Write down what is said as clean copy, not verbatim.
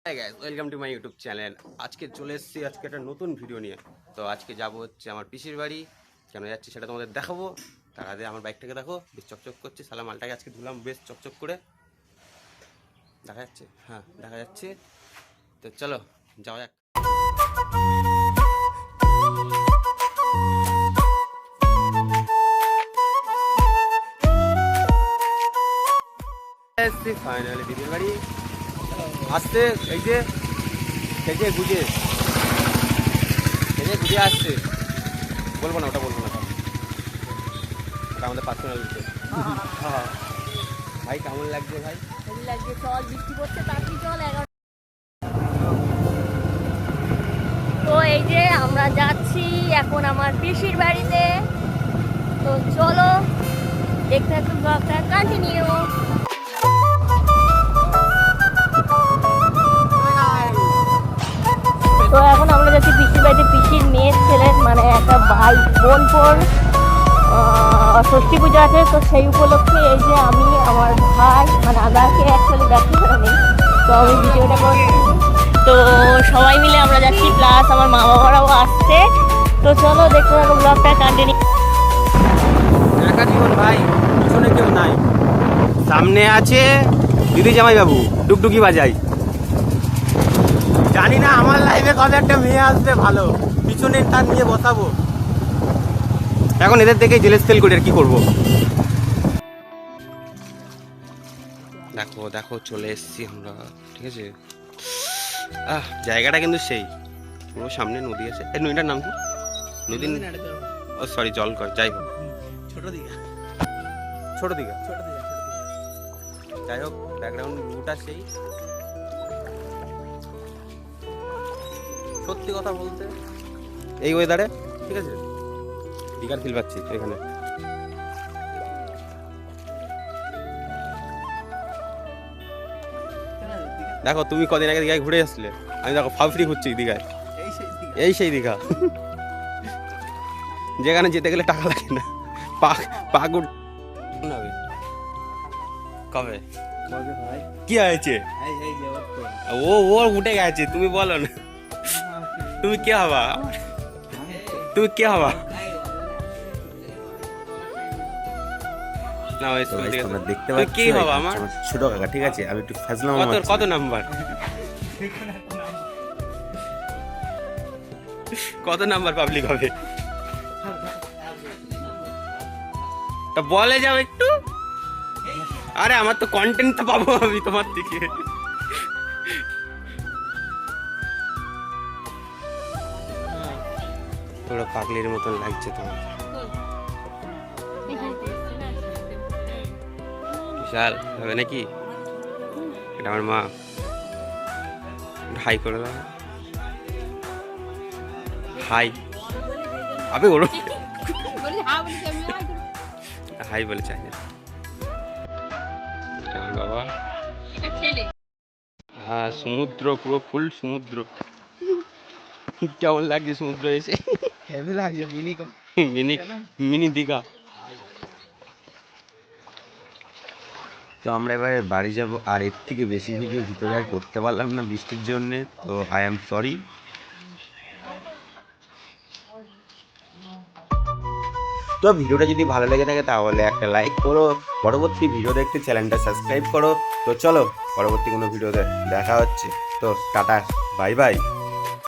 Hi guys, welcome to my YouTube channel. আজকে চলে এসেছি একটা নতুন ভিডিও নিয়ে। তো আজকে যাব হচ্ছে আমার পিসির বাড়ি। কেন যাচ্ছি সেটা তোমাদের দেখাবো। তার আগে আমার বাইকটাকে দেখো, বেশ চকচক করছে। সালা মালটাকে আজকে ধুলাম বেশ চকচক করে। দেখা যাচ্ছে? হ্যাঁ, দেখা যাচ্ছে। তো চলো যাওয়া যাক। ফাইনালি দিদির বাড়ি আসছে। এই যে গুজে আসছে। বলবো না, ওটা বলবো না, ওটা আমাদের পার্সোনাল বিষয়। ভাই কেমন লাগছে? ভাই লাগছে, চল বৃষ্টি পড়ছে, তাড়াতাড়ি চল। 11 তো এই যে আমরা যাচ্ছি এখন আমার পিসির বাড়িতে। তো চলো দেখতে থাকো, ব্লগটা কন্টিনিউ। তো এখন আমরা যাচ্ছি পিসির বাড়িতে। পিসির মেয়ের ছেলের মানে একটা ভাই বোনপোর ষষ্ঠী পুজো আছে। তো সেই উপলক্ষে এই যে আমি আমার ভাই মানে আমাকে অ্যাকচুয়ালি ব্যক্তি করা নেই, তো আমি ভিডিওটা করছি। তো সবাই মিলে আমরা যাচ্ছি, প্লাস আমার মা বাবারাও আসছে। তো চলো দেখতে থাকো, ব্লগটা কন্টিনিউ। একা জীবন ভাই, পিছনে কেউ নাই, সামনে আছে দিদি জামাই বাবু টুকটুকি বাজাই। জানি না আমার লাইফে কবে একটা মেয়ে আসবে ভালো, পিছনে তার নিয়ে বসাবো। এখন এদের দেখে জেলেস ফেল করি, আর কি করবো। দেখো দেখো চলে এসছি আমরা, ঠিক আছে। জায়গাটা কিন্তু সেই পুরো সামনে নদী আছে। এই নদীটার নাম কি? নদী, ও সরি, জল কর, যাই হোক, ছোট দিঘা। যাই হোক, ব্যাকগ্রাউন্ড ভিউটা সেই। সত্যি কথা বলতে এই ওয়েদারে, ঠিক আছে, দীঘার ফিল পাচ্ছি এখানে। দেখো তুমি কদিন আগে দীঘায় ঘুরে আসলে, আমি দেখো ফাফড়ি ঘুরছি দীঘায়। এই সেই দীঘা যেখানে যেতে গেলে টাকা লাগে না। পাক কবে কি হয়েছে? ও উঠে গেছে, তুমি বলো না। তুমি কে হবা? দেখতে পাচ্ছি আমার ছোট কাকা, ঠিক আছে। আমি একটু ফাজলাম। কত নাম্বার? কত নাম্বার পাবলিক হবে? তা বলে যাও একটু। আরে আমার তো কন্টেন্ট তো পাবো আমি তোমার থেকে। পুরো পাগলির মতন লাগছে তোমার। বিশাল হবে নাকি? এটা আমার মা। হাই করে দাও, হাই। আবে ওর হাই বলে চাই না আমার বাবা। হ্যাঁ, সমুদ্র, পুরো ফুল সমুদ্র। কেমন লাগছে সমুদ্র এসে? হেভি লাগছে, মিনি দীঘা। তো আমরা এবারে বাড়ি যাব, আর এর থেকে বেশি ভিডিও ভিতরে আর করতে পারলাম না বৃষ্টির জন্য, তো আই এম সরি। তো ভিডিওটা যদি ভালো লেগে থাকে তাহলে একটা লাইক করো, পরবর্তী ভিডিও দেখতে চ্যানেলটা সাবস্ক্রাইব করো। তো চলো পরবর্তী কোনো ভিডিওতে দেখা হচ্ছে। তো টাটা, বাই বাই।